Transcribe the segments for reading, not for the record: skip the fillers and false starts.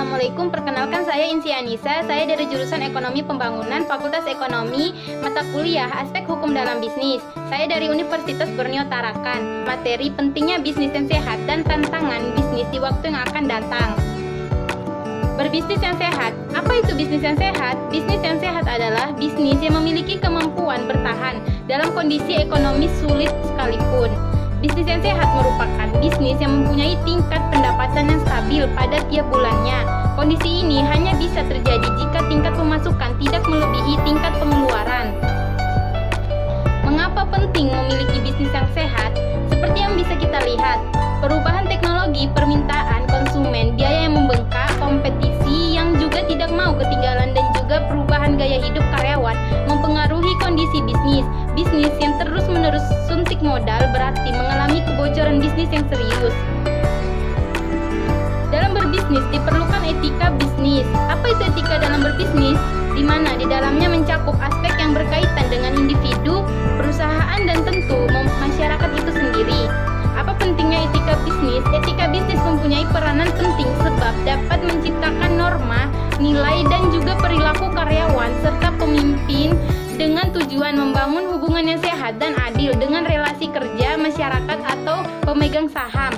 Assalamualaikum, perkenalkan saya Insi Anissa. Saya dari jurusan Ekonomi Pembangunan, Fakultas Ekonomi, mata kuliah Aspek Hukum dalam Bisnis. Saya dari Universitas Borneo Tarakan. Materi pentingnya bisnis yang sehat dan tantangan bisnis di waktu yang akan datang. Berbisnis yang sehat. Apa itu bisnis yang sehat? Bisnis yang sehat adalah bisnis yang memiliki kemampuan bertahan dalam kondisi ekonomi sulit sekalipun. Bisnis yang sehat merupakan bisnis yang mempunyai tingkat pendapatan yang stabil pada tiap bulannya. Kondisi ini hanya bisa terjadi jika tingkat pemasukan tidak melebihi tingkat pengeluaran. Mengapa penting memiliki bisnis yang sehat? Seperti yang bisa kita lihat, perubahan teknologi, permintaan konsumen, biaya yang membengkak, kompetisi yang juga tidak mau ketinggalan, dan juga perubahan gaya hidup karyawan mempengaruhi kondisi bisnis. Bisnis yang terus-menerus suntik modal berarti mengalami kebocoran bisnis yang serius. Dalam berbisnis diperlukan etika bisnis. Apa itu etika dalam berbisnis? Di mana di dalamnya mencakup aspek yang berkaitan dengan individu, perusahaan, dan tentu masyarakat itu sendiri. Apa pentingnya etika bisnis? Etika bisnis mempunyai peranan penting sebab dapat menciptakan norma, nilai, dan juga perilaku karyawan serta pemimpin dengan tujuan membangun hubungan yang sehat dan adil dengan relasi kerja, masyarakat, atau pemegang saham.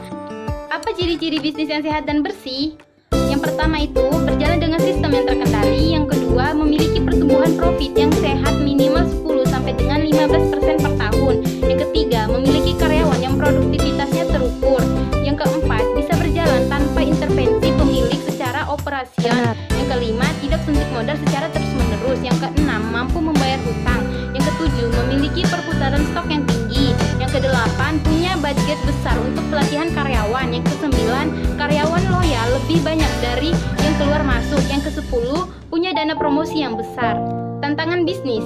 Apa ciri-ciri bisnis yang sehat dan bersih? Yang pertama itu berjalan dengan sistem yang terkendali. Yang kedua, memiliki pertumbuhan profit yang sehat minimal 10 sampai dengan 15% per tahun. Yang ketiga, memiliki karyawan yang produktivitasnya terukur. Yang keempat, bisa berjalan tanpa intervensi pemilik secara operasional. Yang kelima, tidak suntik modal secara terus-menerus. Yang keenam, mampu membayar hutang. Yang ketujuh, memiliki perputaran stok yang tinggi. Yang kedelapan, punya budget besar untuk pelatihan karyawan. Yang kesembilan, karyawan loyal lebih banyak dari yang keluar masuk. Yang kesepuluh, punya dana promosi yang besar. Tantangan bisnis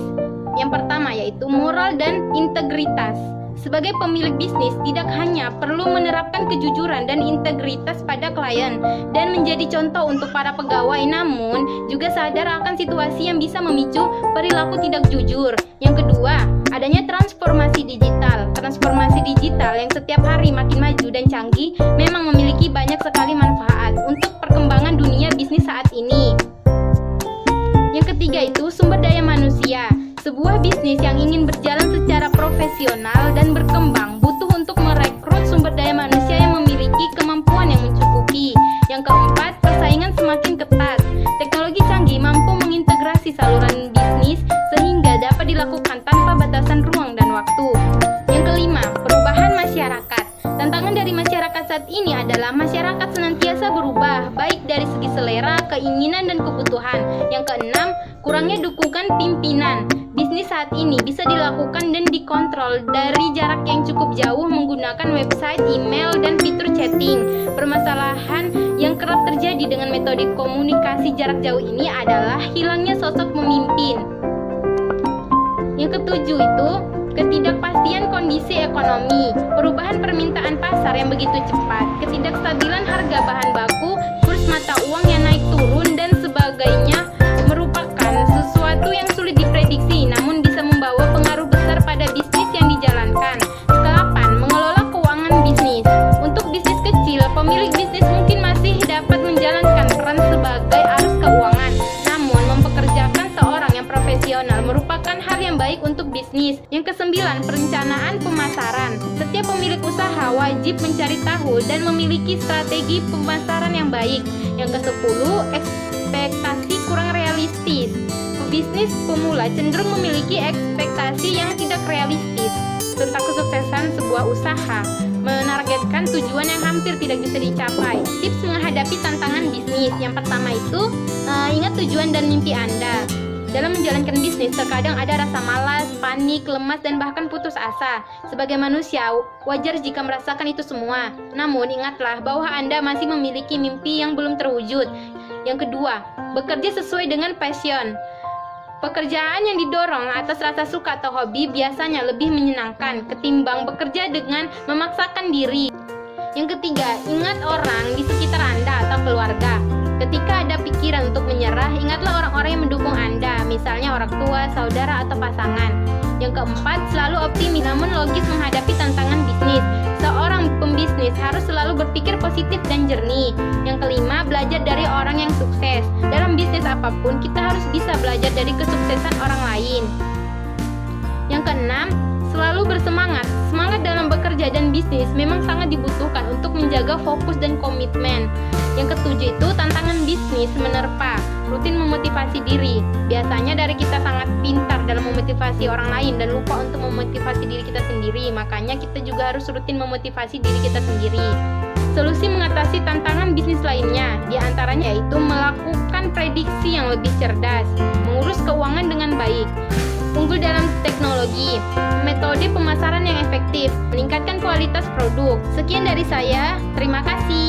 yang pertama yaitu moral dan integritas. Sebagai pemilik bisnis, tidak hanya perlu menerapkan kejujuran dan integritas pada klien dan menjadi contoh untuk para pegawai, namun juga sadar akan situasi yang bisa memicu perilaku tidak jujur. Yang kedua, adanya transformasi digital. Transformasi digital yang setiap hari makin maju dan canggih memang memiliki banyak sekali manfaat untuk perkembangan dunia bisnis saat ini. Yang ketiga itu sumber daya manusia. Sebuah bisnis yang ingin berjalan secara profesional dan berkembang butuh untuk merekrut sumber daya manusia yang memiliki kemampuan yang mencukupi. Yang keempat, persaingan semakin ketat. Teknologi canggih mampu mengintegrasi saluran bisnis sehingga dapat dilakukan tanpa batasan ruang dan waktu. Yang kelima, perubahan masyarakat. Tantangan dari masyarakat saat ini adalah masyarakat senantiasa berubah, baik dari segi selera, keinginan, dan kebutuhan. Yang keenam, kurangnya dukungan pimpinan. Bisnis saat ini bisa dilakukan dan dikontrol dari jarak yang cukup jauh menggunakan website, email, dan fitur chatting. Permasalahan yang kerap terjadi dengan metode komunikasi jarak jauh ini adalah hilangnya sosok pemimpin. Yang ketujuh itu ketidakpastian kondisi ekonomi, perubahan permintaan pasar yang begitu cepat, ketidakstabilan harga bahan baku, kurs mata uang yang naik turun, dan sebagainya merupakan sesuatu yang sulit diprediksi namun bisa membawa pengaruh besar pada bisnis yang dijalankan. Kedelapan, mengelola keuangan bisnis. Untuk bisnis kecil, pemilik bisnis mungkin masih dapat menjalankan peran sebagai arus keuangan, namun mempekerjakan seorang yang profesional merupakan hal yang baik untuk bisnis. Yang kesembilan, perencanaan pemasaran. Setiap pemilik usaha wajib mencari tahu dan memiliki strategi pemasaran yang baik. Yang kesepuluh, ekspektasi kurang realistis. Bisnis pemula cenderung memiliki ekspektasi yang tidak realistis tentang kesuksesan sebuah usaha, menargetkan tujuan yang hampir tidak bisa dicapai. Tips menghadapi tantangan bisnis. Yang pertama itu, ingat tujuan dan mimpi Anda. Dalam menjalankan bisnis, terkadang ada rasa malas, panik, lemas, dan bahkan putus asa. Sebagai manusia, wajar jika merasakan itu semua. Namun, ingatlah bahwa Anda masih memiliki mimpi yang belum terwujud. Yang kedua, bekerja sesuai dengan passion. Pekerjaan yang didorong atas rasa suka atau hobi biasanya lebih menyenangkan ketimbang bekerja dengan memaksakan diri. Yang ketiga, ingat orang di sekitar Anda atau keluarga. Ketika ada pikiran untuk menyerah, ingatlah orang-orang yang mendukung Anda, misalnya orang tua, saudara, atau pasangan. Yang keempat, selalu optimis namun logis menghadapi tantangan bisnis. Seorang pembisnis harus selalu berpikir positif dan jernih. Yang kelima, belajar dari orang yang sukses. Dalam bisnis apapun, kita harus bisa belajar dari kesuksesan orang lain. Yang keenam, selalu bersemangat. Semangat dalam bekerja dan bisnis memang sangat dibutuhkan untuk menjaga fokus dan komitmen. Yang ketujuh itu, tantangan bisnis menerpa, rutin memotivasi diri. Biasanya dari kita sangat pintar dalam memotivasi orang lain dan lupa untuk memotivasi diri kita sendiri. Makanya kita juga harus rutin memotivasi diri kita sendiri. Solusi mengatasi tantangan bisnis lainnya, diantaranya yaitu melakukan prediksi yang lebih cerdas, mengurus keuangan dengan baik, unggul dalam teknologi, metode pemasaran yang efektif, meningkatkan kualitas produk. Sekian dari saya, terima kasih.